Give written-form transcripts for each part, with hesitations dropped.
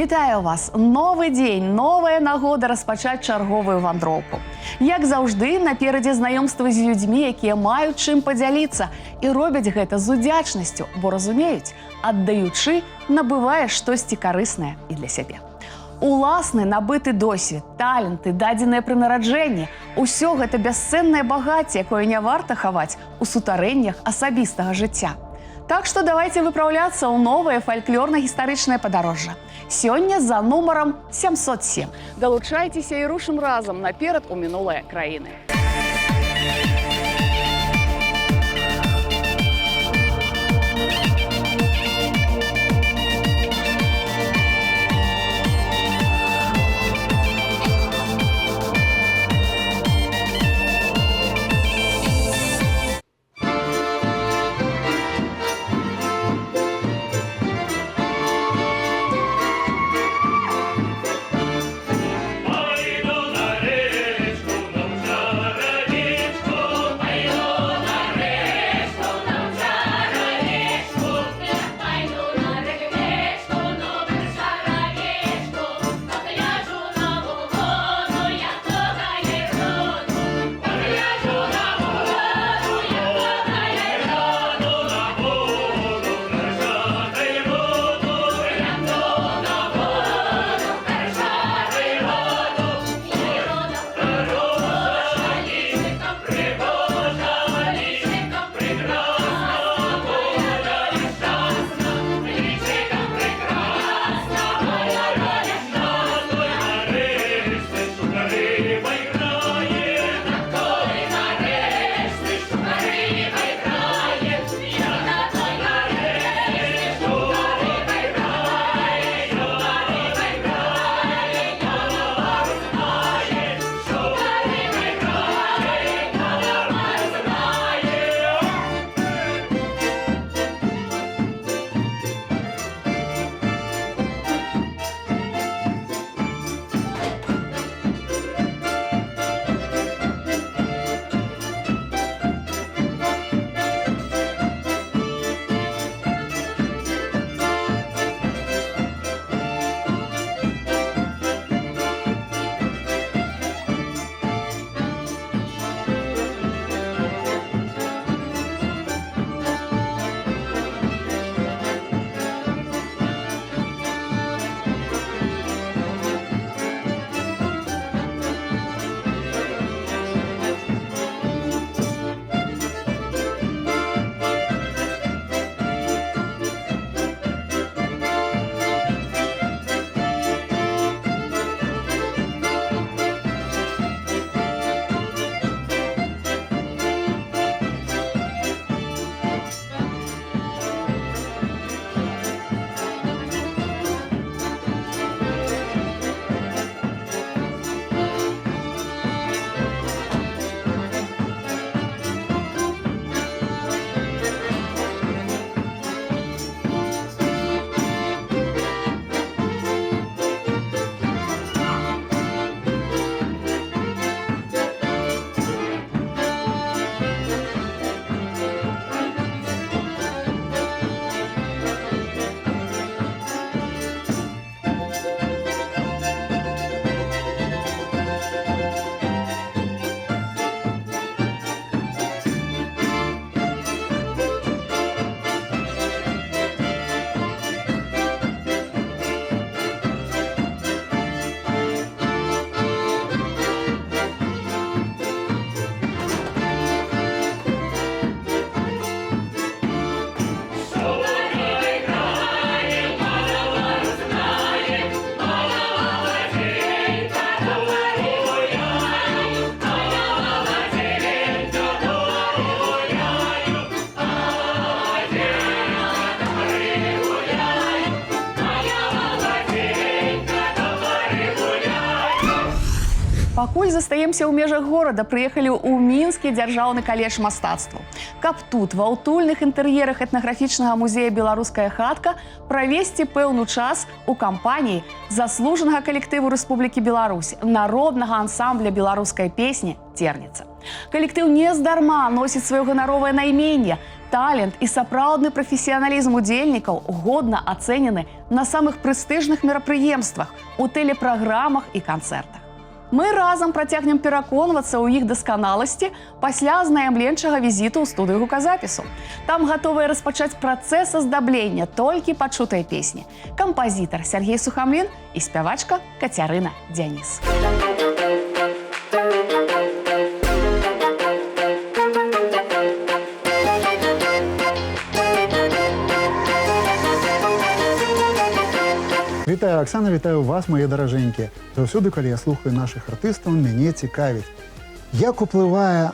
Вітаю вас! Новы дзень, новая нагода распачаць чарговую вандроўку. Як заўжды, наперадзе знаёмства з людзьмі, якія маюць чым падзяліцца і робяць гэта з удзячнасцю, бо разумеюць, аддаючы, набываеш штосьці карыснае і для сябе. Уласны набыты досвед, таленты, дадзеныя пры нараджэнні – усё гэта бясцэннае багацце, якое не варта хаваць у сутарэннях асабістага жыцця. Так што давайте выпраўляцца ў новае фальклорна-гістарычнае падарожжа. Сёння за нумарам 707. Далучайцеся і рушым разам наперад у мінулае краіны. пакуль застаемся ў межах горада, прыехалі ў мінскі дзяржаўны каледж мастацтваў. Каб тут ва ўтульных інтэр'ерах этнаграфічнага музея «Беларуская хатка» правесці пэўны час у кампаніі заслужанага калектыву Рэспублікі Беларусь, народнага ансамбля беларускай песні «Терніца». Калектыў нездарма носіць сваё ганаровае найменне. Талент і сапраўдны прафесіяналізм удзельнікаў годна ацэнены на самых прэстыжных мерапрыемствах, у тэлепраграмах і канцэртах. Мы разам працягнем пераконвацца ў іх дасканаласці пасля знаямленчага візіту ў студыю гуказапісу. Там гатовыя распачаць працэс аздаблення толькі пачутай песні. Кампазітар Сергей Сухамлін і спявачка Кацярына Дзяніс. Вітаю, Оксана, вітаю вас, мої даражэнькія. Заўсёды, калі я слухаю нашых артыстаў, мяне цікавіць, як уплывае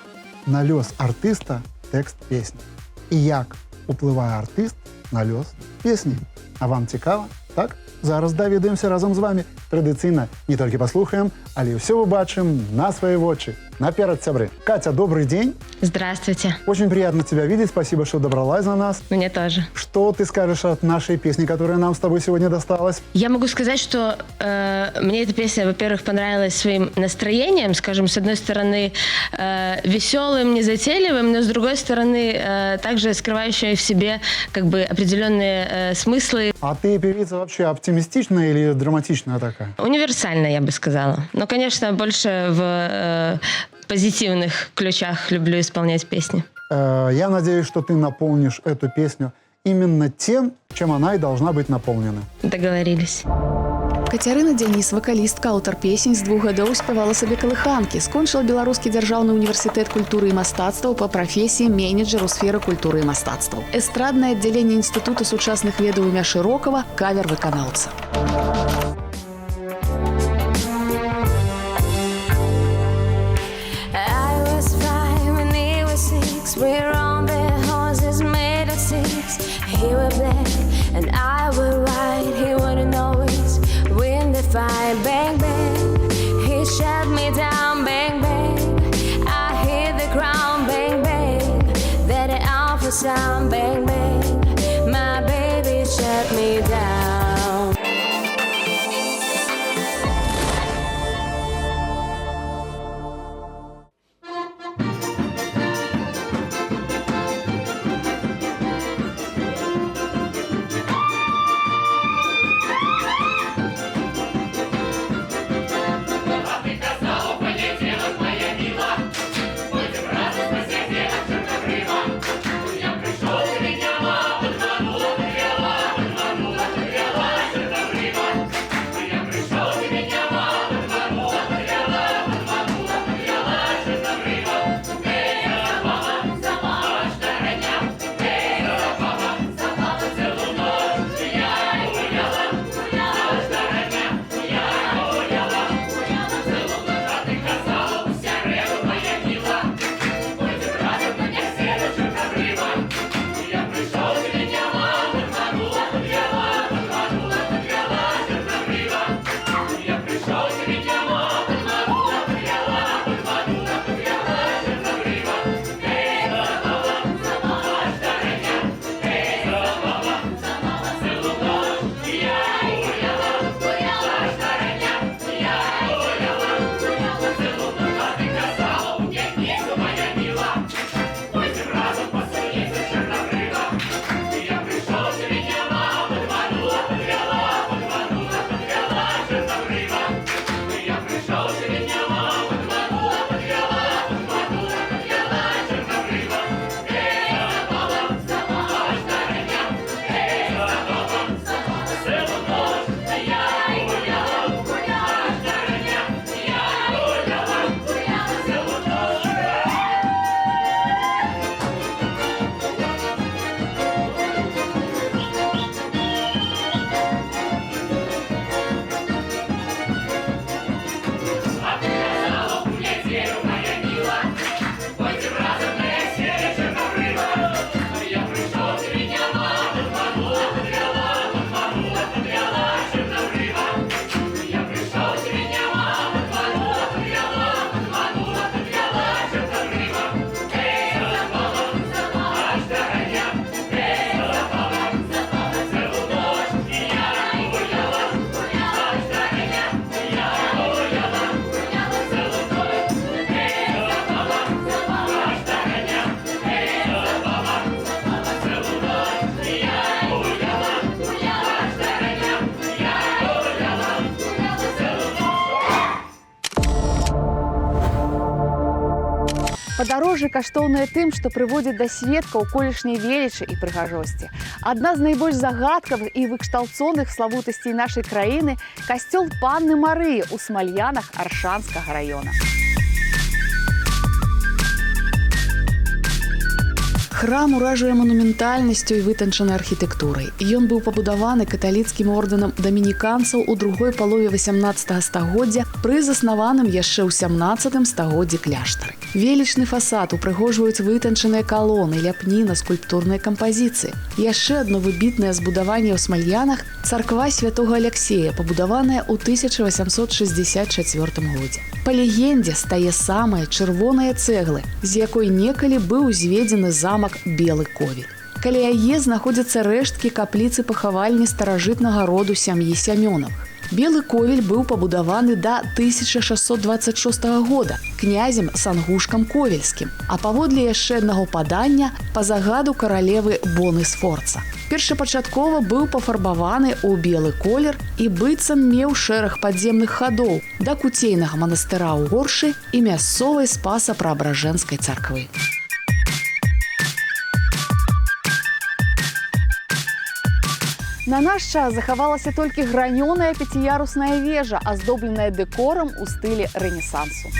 на лёс артыста тэкст песні і як уплывае артыст на лёс песні. А вам цікава? Так? Зараз даведаемся разом з вами. Традыцыйна не толькі паслухаем, але ўсё убачым на свае вочы. Наперад, сябры. Катя, добрый день. Здравствуйте. Очень приятно тебя видеть. Спасибо, что добралась за нас. Мне тоже. Что ты скажешь от нашей песни, которая нам с тобой сегодня досталась? Я могу сказать, что мне эта песня, во-первых, понравилась своим настроением, скажем, с одной стороны, веселым, незатейливым, но с другой стороны, также скрывающая в себе как бы определенные смыслы. А ты певица вообще оптимистичная или драматичная такая? Универсальная, я бы сказала. Но, конечно, больше в позитивных ключах люблю исполнять песни. Я надеюсь, что ты наполнишь эту песню именно тем, чем она и должна быть наполнена. Договорились. Кацярына Дзяніс, вакалістка, аўтар песень, з 2 гадоў спявала сабе калыханкі. Скончыла Беларускі дзяржаўны універсітэт культуры і мастацтваў па прафесіі менеджер у сферы культуры і мастацтваў. Эстраднае аддзяленне Інстытуту сучасных ведаў імя Шырокава, кавер-выканаўца. We're on the horses made of six. He were black and I were white. He wouldn't always win the fight. Bang bang, he shut me down. Bang bang, I hit the ground. Bang bang, that it awful sound. Bang bang, my baby shut me down. Падарожжы каштоўныя тым, што прыводзяць да сведкаў колішняй велічы і прыгажосці. Адна з найбольш загадкавых і выкшталцоных славутасцей нашай краіны – касцёл Панны Марыі ў Смальянах Аршанскага раёна. Храм уражвае манументальнасцю і вытанчанай архітэктурай. Ён быў пабудаваны каталіцкім ордэнам дамініканцаў у другой палове 18 стагоддзя пры заснаваным яшчэ ў 17 стагоддзі кляштары. Велічны фасад упрыгожваюць вытанчаныя калоны, ляпніна, скульптурныя кампазіцыі. Яшчэ адно выбітнае збудаванне ў Смальянах – царква святога Аляксея, пабудаваная ў 1864 годзе. Па легендзе стае самая чырвоная цэглы, з якой некалі быў узведзены замак Белы Ковель. Каля яе знаходзяцца рэшткі капліцы пахавальні старажытнага роду сям'і Сямёнавых. Белы Ковель быў пабудаваны да 1626 года князем Сангушкам Ковельскім, а паводле яшчэ аднаго падання па загаду каралевы Боны Сфорца. Першапачаткова быў пафарбаваны ў белы колер і быццам меў шэраг падземных хадоў да куцейнага манастыра ў Горшы і мясцовай Спаса-Преображэнскай царквы. На наш час захавалася толькі гранёная пяціярусная вежа, аздобленая дэкорам у стылі рэнесансу.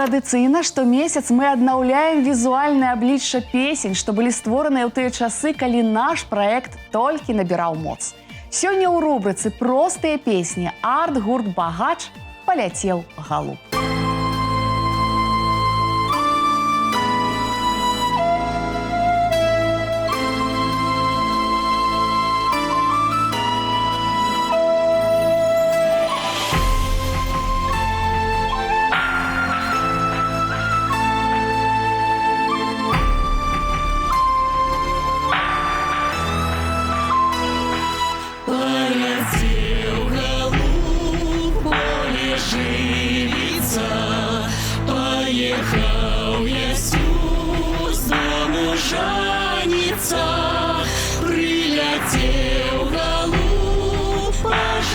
Традыцыйна штомесяц мы аднаўляем візуальнае аблічча песень, што былі створаныя ў тыя часы, калі наш праект толькі набіраў моц. Сёння ў рубрыцы «Простыя песні» арт-гурт «Багач» паляцеў галуб.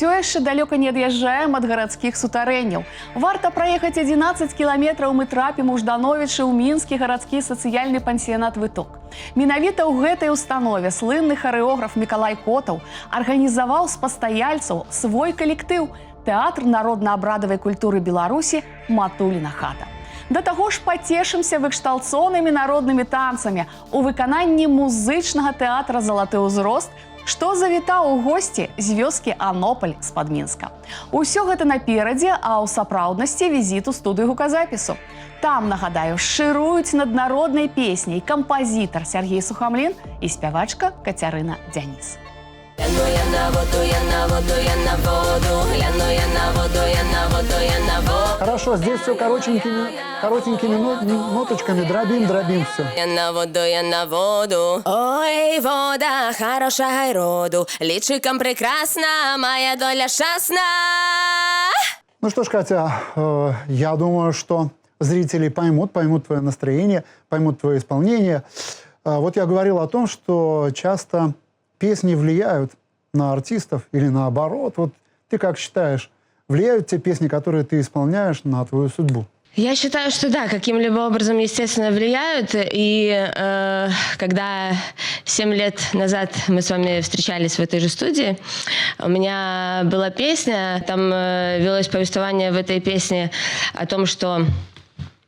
Все яшчэ далёка не ад'язджаем ад гарадскіх сутарэнняў. Варта праехаць 11 кіламетраў, мы трапім у Ждановічы ў мінскі гарадскі сацыяльны пансіянат «Выток». Менавіта ў гэтай установе слынны харэограф Мікалай Котаў арганізаваў з пастаяльцаў свой калектыў тэатр народна-абрадавай культуры Беларусі «Матуліна хата». Да таго ж пацешымся выкшталцонымі народнымі танцамі у выкананні музычнага тэатра «Залаты ўзрост», што завітаў у госці з вёскі Анополь з-пад Мінска. Усё гэта наперадзе, а ў сапраўднасці візіт у студыю гуказапісу. Там, нагадаю, шыруюць над народнай песняй кампазітар Сергей Сухамлін і спявачка Кацярына Дзяніс. Гляну я на воду, я на воду, я на воду. Гляну я на воду, я на воду, я на воду. Хорошо, здесь все коротенькими ноточками, дробим все. Я на воду, я на воду. Ой, вода хорошая роду, личиком прекрасна, моя доля щасна. Ну что ж, Катя, я думаю, что зрители поймут твое настроение, поймут твое исполнение. Вот я говорил о том, что часто песни влияют на артистов или наоборот. Вот ты как считаешь, влияют те песни, которые ты исполняешь, на твою судьбу? Я считаю, что да, каким-либо образом, естественно, влияют. И когда 7 лет назад мы с вами встречались в этой же студии, у меня была песня, там велось повествование в этой песне о том, что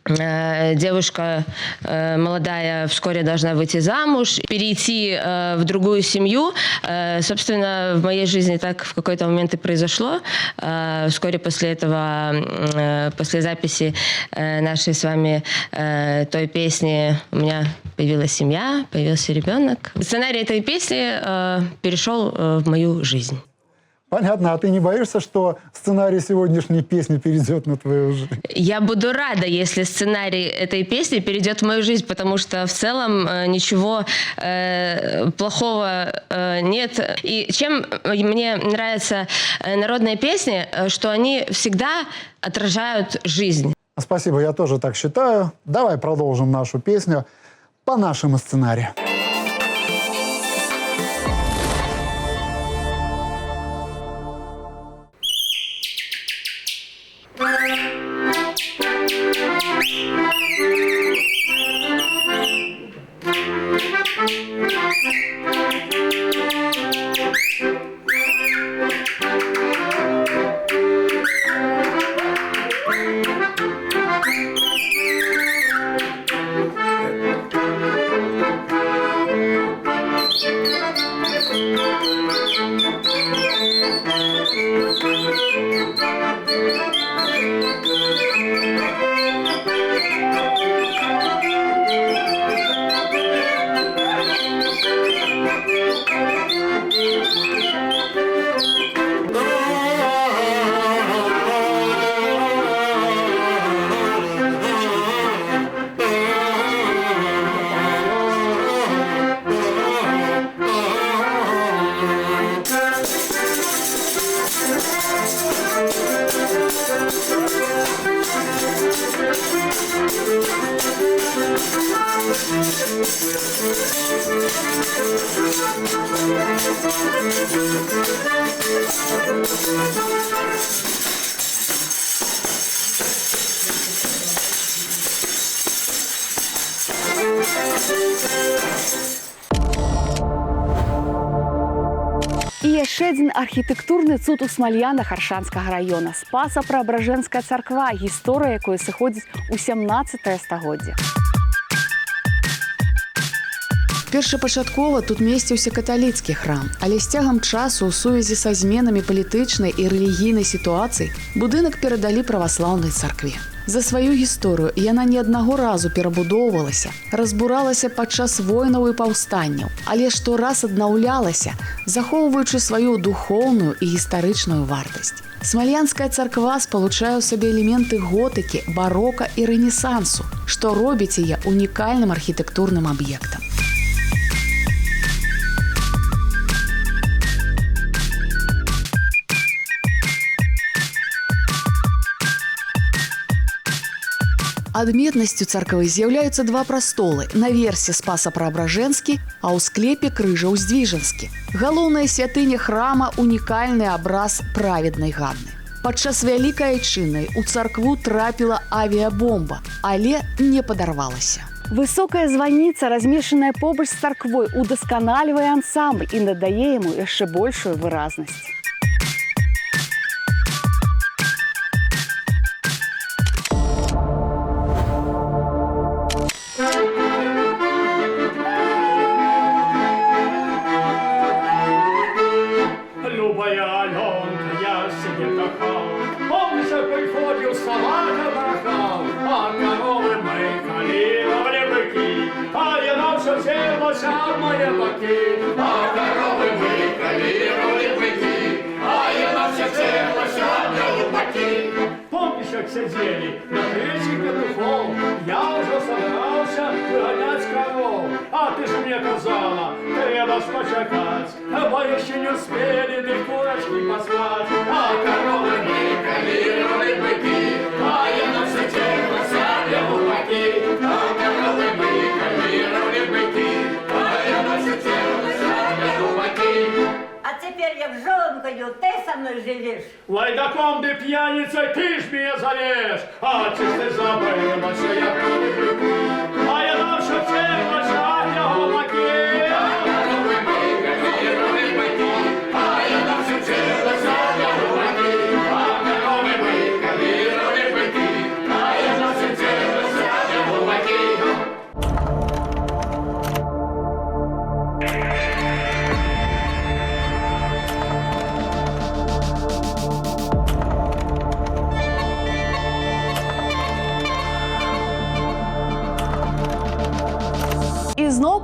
девушка молодая вскоре должна выйти замуж, перейти в другую семью. Собственно, в моей жизни так в какой-то момент и произошло. Вскоре после этого, после записи нашей с вами той песни, у меня появилась семья, появился ребенок. Сценарий этой песни перешел в мою жизнь. Понятно. А ты не боишься, что сценарий сегодняшней песни перейдет на твою жизнь? Я буду рада, если сценарий этой песни перейдет в мою жизнь, потому что в целом ничего плохого нет. И чем мне нравятся народные песни, что они всегда отражают жизнь. Спасибо, я тоже так считаю. Давай продолжим нашу песню по нашему сценарию. І яшчэ адзін архітэктурны цуд у Смальянах Аршанскага раёна. Спаса-Преабражэнская царква, гісторыя якой сыходзіць у 17 стагоддзе. Першапачаткова тут месціўся каталіцкі храм, але з цягам часу ў сувязі са зменамі палітычнай і рэлігійнай сітуацыі будынак перадалі праваслаўнай царкве. За сваю гісторыю яна не аднаго разу перабудоўвалася, разбуралася падчас войнаў і паўстанняў, але штораз аднаўлялася, захоўваючы сваю духоўную і гістарычную вартасць. Смальянская царква спалучае ў сабе элементы готыкі, барока і рэнесансу, што робіць яе унікальным архітэктурным аб'ектам. Адметнасцю царквы з'яўляюцца два прастолы, наверсе Спаса-Преабражэнскі, а ў склепе Крыжа-Уздвіжанскі. Галоўная святыня храма – унікальны абраз праведнай Ганны. Падчас Вялікай Айчыннай у царкву трапіла авіябомба, але не падарвалася. Высокая званіца, размешчаная побач з царквой, удасканальвае ансамбль і надае яму яшчэ большую выразнасць. Сидели на крыше петухов, я уже собрался выгонять коров. А ты же мне казала, треба почекать, бо еще не успели ты курочки послать. А коровы мыкали, быки, а я на все тело ставлю лупаки. А коровы мыкали, быки, а я на все тело ставлю лупаки. А теперь я в жонкою, ты со мной живешь. Лайдаком ты пьяницей, ты ж меня залез. А чи ж ти забила, що я люблю? А я нам що тело, ставлю лупаки. А коровы мыкали, быки, а я на все тело ставлю лупаки. А коровы мыкали, быки, а я на все тело ставлю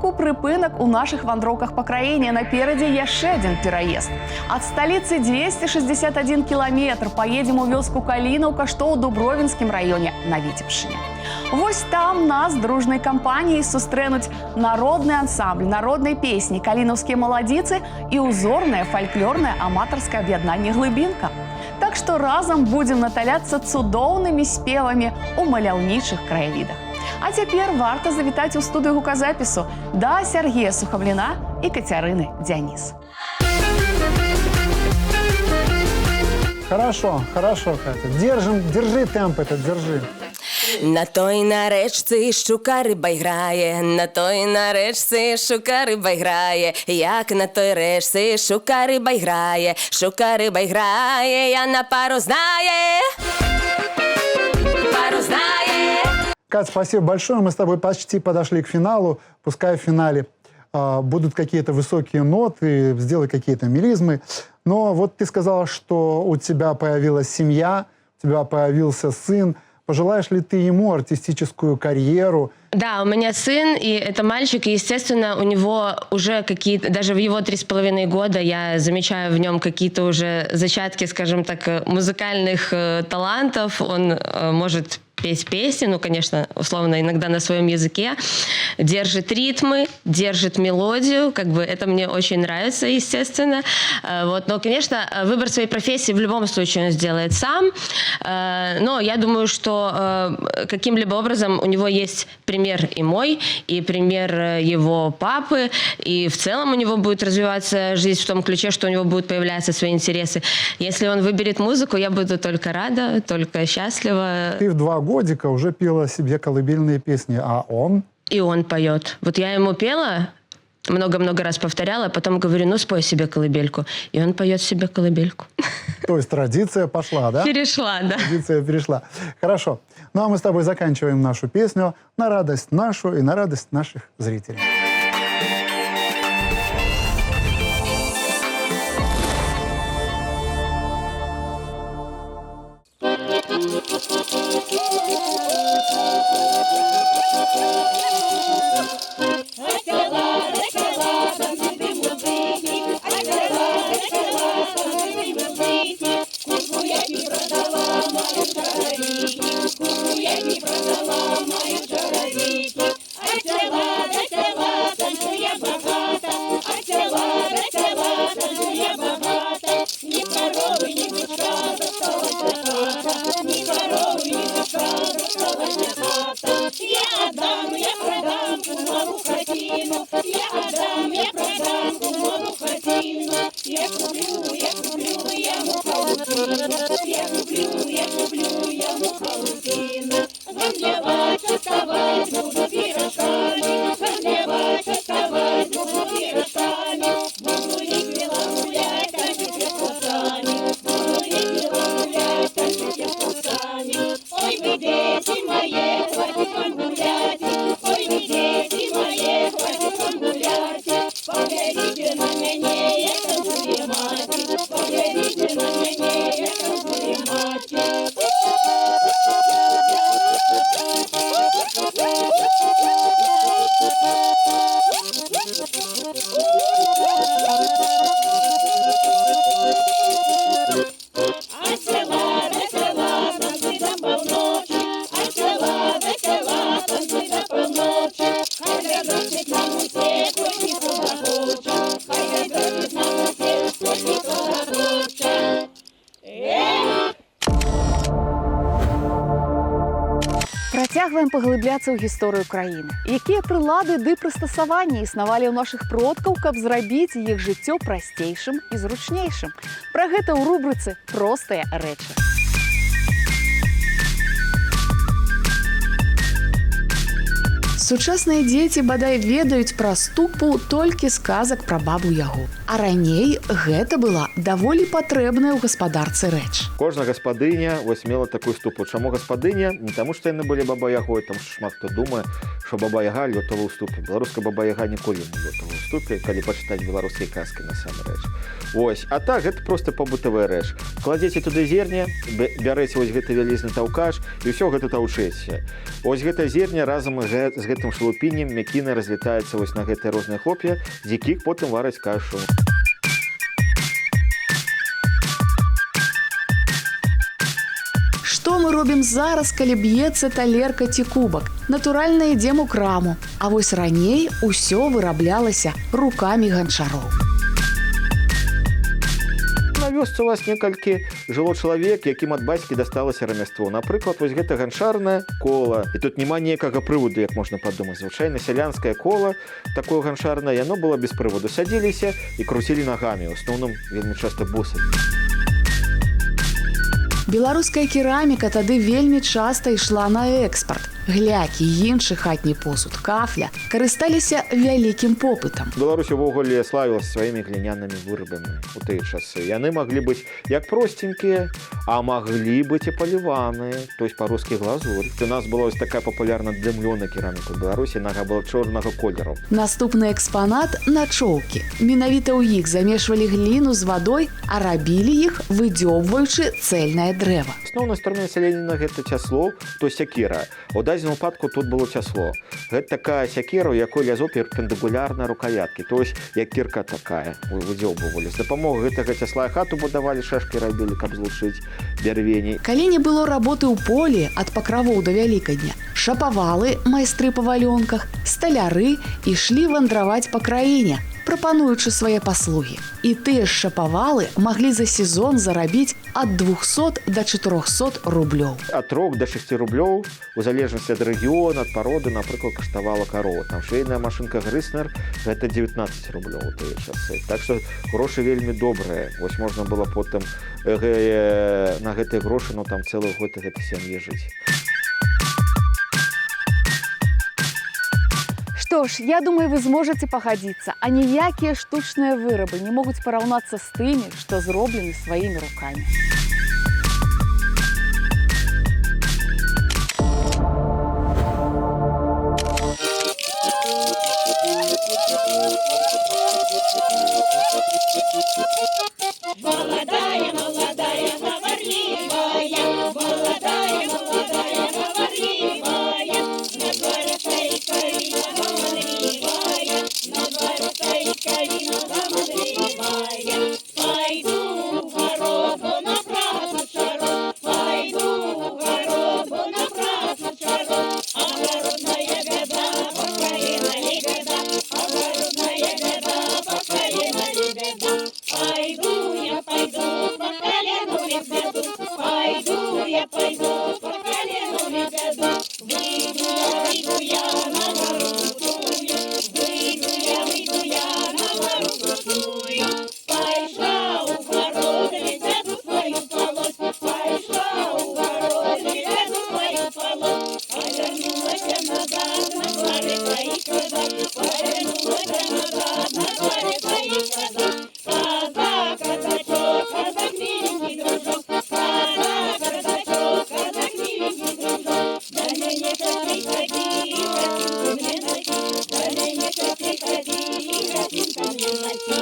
крыху прыпынак у нашых вандроўках па краіне. Наперадзе яшчэ адзін пераезд. Ад сталіцы 261 кіламетр. Паедзем у вёску Калінаўка, што ў Дубровінскім раёне на Віцебшчыне. Вось там нас дружнай кампаніяй сустрэнуць народны ансамбль, народнай песні, калінаўскія маладзіцы і ўзорнае фальклорнае аматарскае аб'яднанне «Глыбінка». Так што разам будзем наталяцца цудоўнымі спевамі ў маляўнічых краявідах. А цяпер варта завітаць у студыю гуказапісу да Сергея Сухамліна і Кацярыны Дзяніс. Хорошо, Катя. Держи темп этот, держи. На той на речці щука риба грає, на той на речці щука риба грає, як на той речці щука риба грає, щука риба грає, я на пару знає, пару знає. Кать, спасибо большое. Мы с тобой почти подошли к финалу. Пускай в финале будут какие-то высокие ноты, сделай какие-то мелизмы. Но вот ты сказала, что у тебя появилась семья, у тебя появился сын. Пожелаешь ли ты ему артистическую карьеру? Да, у меня сын, и это мальчик, и, естественно, у него уже какие-то, даже в его 3,5 года я замечаю в нем какие-то уже зачатки, скажем так, музыкальных талантов. Он может петь песни, ну, конечно, условно, иногда на своем языке, держит ритмы, держит мелодию, как бы это мне очень нравится, естественно. Вот. Но, конечно, выбор своей профессии в любом случае он сделает сам, но я думаю, что каким-либо образом у него есть пример и мой, и пример его папы, и в целом у него будет развиваться жизнь в том ключе, что у него будут появляться свои интересы. Если он выберет музыку, я буду только рада, только счастлива. Ты в 2 годика уже пела себе колыбельные песни, а он? И он поет. Вот я ему пела, много-много раз повторяла, потом говорю, ну спой себе колыбельку. И он поет себе колыбельку. То есть традиция пошла, да? Перешла, да. Традиция перешла. Хорошо. Ну а мы с тобой заканчиваем нашу песню на радость нашу и на радость наших зрителей. Працягваем паглыбляцца ў гісторыю краіны. Якія прылады ды прыстасаванні існавалі ў нашых продкаў, каб зрабіць іх жыццё прасцейшым і зручнейшым. Пра гэта ў рубрыцы «Простыя рэчы». Сучасныя дзеці бадай ведаюць пра ступу толькі сказак пра бабу Ягу. А раней гэта была даволі патрэбная ў гаспадарцы рэч. Кожная гаспадыня вось мела такую ступу. Чаму гаспадыня? Не таму, што яны былі баба Ягой, там шмат хто думае, што баба Яга лётала ў ступе. Беларуская баба Яга ніколі не лётала ў ступе, калі пачытаць беларускай казкі насамрэч. Вось, а так гэта проста побытавая рэч. Кладзеце туды зерне, бярэце вось гэты вялізны таўкач і ўсё гэта таўчэце. Вось гэта зерне разам з гэтым шалупіннем мякіна разлетаецца вось на гэтыя розныя хлоп'я, з якіх потым вараць кашу. Што мы робім зараз, калі б'ецца талерка ці кубак? Натуральна ідзем у краму. А вось раней усё выраблялася рукамі ганчароў. На вёсцы у вас некалькі жыло чалавек, якім ад бацькі дасталася рамяство. Напрыклад, вось гэта ганчарнае кола. І тут няма ніякага прыводу, як можна падумаць. Звычайна сялянскае кола, такое ганчарнае, яно было без прыводу. Садзіліся і круцілі нагамі, у асноўным вельмі часта босымі. Беларуская кераміка тады вельмі часта ішла на экспарт. Глякі, іншы хатні посуд, кафля карысталіся вялікім попытам. Беларусь увогуле славілася сваімі глінянымі вырабамі у тыя часы. Яны маглі быць як простенькія, а маглі быць і паліваныя, то есть па-рускі глазурь. У нас была ось такая папулярна дымлёная кераміка ў Беларусі, яна была чорнага колеру. Наступны экспанат – начоўкі. Менавіта ў іх замешвалі гліну з вадой, а рабілі іх, выдзёбваючы цэльнае дрэва. Асноўны інструмент сяленіна – гэта цясло, то сякера. У дадзеным выпадку тут было цясло. Гэта такая сякера, у якой лязо перпендыкулярна рукояткі, то есть як кірка такая выдзёбвалі. З дапамогай гэтага цясла хату будавалі, шашкі рабілі, каб злучыць бярвені. Калі не было работы ў полі ад пакравоў да Вялікадня, шапавалы, майстры па валёнках, сталяры ішлі вандраваць па краіне, прапануючы свае паслугі. І тыя ж шапавалы маглі за сезон зарабіць ад 200 до 400 рублёў. Ад 3 до 6 рублёў, у залежнасці ад рэгіёна, ад пароды, напрыклад, каштавала карова. Там швейная машынка Грыснер – гэта 19 рублёў у тыя часы. Так што грошы вельмі добрыя. Вось можна было потым на гэтыя грошы, ну там цэлы год гэтай сям'і жыць. Што ж, я думаю, вы зможаце пагадзіцца, а ніякія штучныя вырабы не могуць параўнацца з тымі, што зроблены сваімі рукамі. Молодая, молодая, говорливая, молодая, молодая, говорливая, на дворе стоит калина гомонливая, на дворе стоит калина гомонливая. Пойду в гороху на праздник шаров, пойду в гороху на праздник шаров, огородная года, поколена ли года, огородная года, поколена ли года. Пойду я пойду по колену лебеду, пойду я пойду по колену лебеду. Выйду я на гору крутую, выйду я на гору крутую. Пошла у город лебеду свою полоть, пошла у город лебеду свою полоть. Повернулась назад, на дворе стоит казак, повернулась назад, на дворе стоит казак. Казак, казачок, казак, миленький дружок, казак, казачок, казак, миленький дружок. Да менечка приходи, гостинку мне носи, да менечка приходи, гостинку мне носи.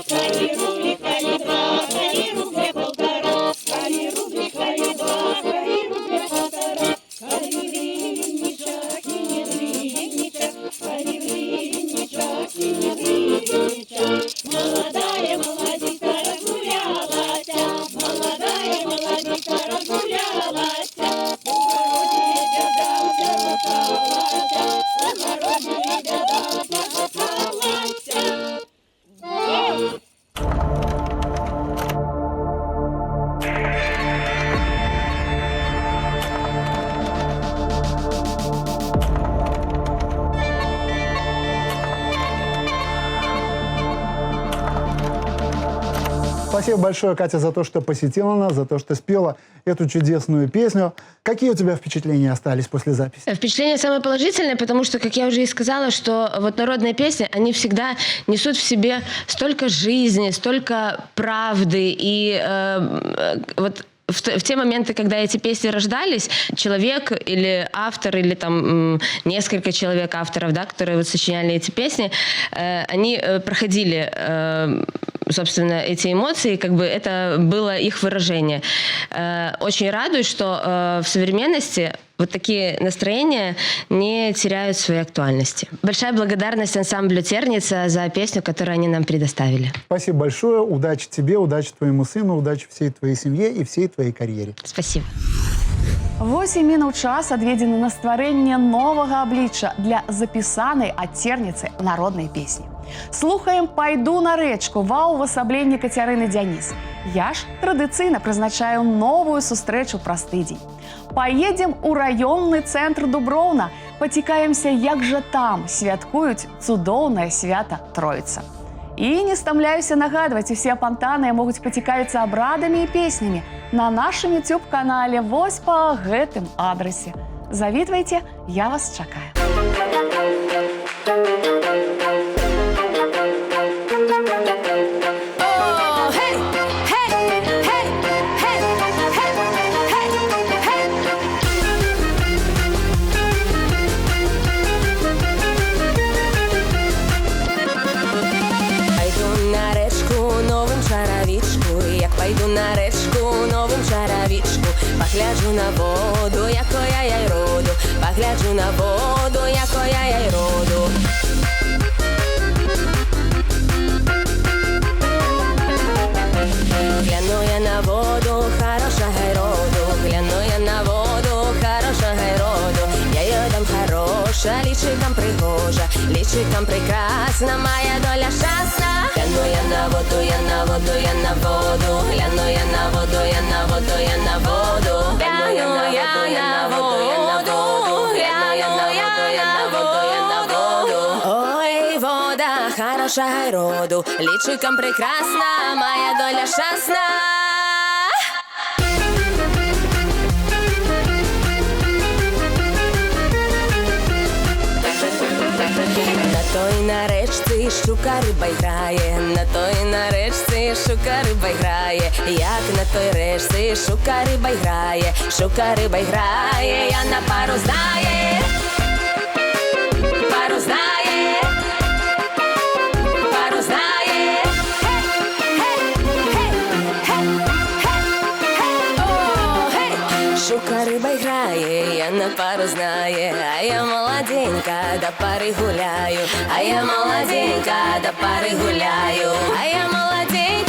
Кали рубли, кали два, кали рубля полтора, кали рубли, кали два, кали рубля полтора. Кали гривенничок, и не гривенничок, кали гривенничок, и не гривенничок. Молодая молодица разгулялась, молодая молодица разгулялась. У городе беда замоталась, у городе беда замоталась. Спасибо большое, Катя, за то, что посетила нас, за то, что спела эту чудесную песню. Какие у тебя впечатления остались после записи? Впечатление самое положительное, потому что, как я уже и сказала, что вот народные песни, они всегда несут в себе столько жизни, столько правды. И вот в те моменты, когда эти песни рождались, человек или автор, или там несколько человек авторов, да, которые вот сочиняли эти песни, они проходили, собственно, эти эмоции, как бы это было их выражение. Очень радует, что в современности вот такие настроения не теряют своей актуальности. Большая благодарность ансамблю «Терница» за песню, которую они нам предоставили. Спасибо большое. Удачи тебе, удачи твоему сыну, удачи всей твоей семье и всей твоей карьере. Спасибо. 8 мінут час адведзены на стварэнне новага аблічча для запісанай ад Терніцы народнай песні. Слухаем «Пайду на рэчку» ва ўвасабленні Кацярыны Дзяніс. Я ж традыцыйна прызначаю новую сустрэчу праз тыдзень. Поедем у раённы цэнтр Дуброўна, пацікаемся, як жа там святкуюць цудоўнае свята Троіца. І не стамляюся нагадваць, усе апантаныя могуць пацікавіцца абрадамі і песнямі на нашым YouTube-канале вось па гэтым адрасе. Завітвайце, я вас чакаю. Пайду на рэчку новым чаравічку, пагляджу на воду, якая я й роду, пагляджу на воду, якая я й роду. Гляну я на воду, хорошага й роду, гляну я на воду, хорошага й роду. Я й там хороша, личиком пригожа, личиком прекрасна, моя доля щасна. Гляну я на воду, я на воду, я на воду, гляну я на воду, я на воду, я на воду, гляну я на воду, я на воду, я на воду, гляну я на воду, я на воду, я на воду. Ой, вода хороша й роду, личиком прекрасна, моя доля щасна. На той на речці щука риба грає, на той на речці щука риба грає, як на той речці щука риба грає, щука риба грає, я на пару знає, пару знає, пару знає. Щука риба грає, я на пару знає, а я молоденька, до пари гуляю, а я молоденька, до пари гуляю, а я молоденька.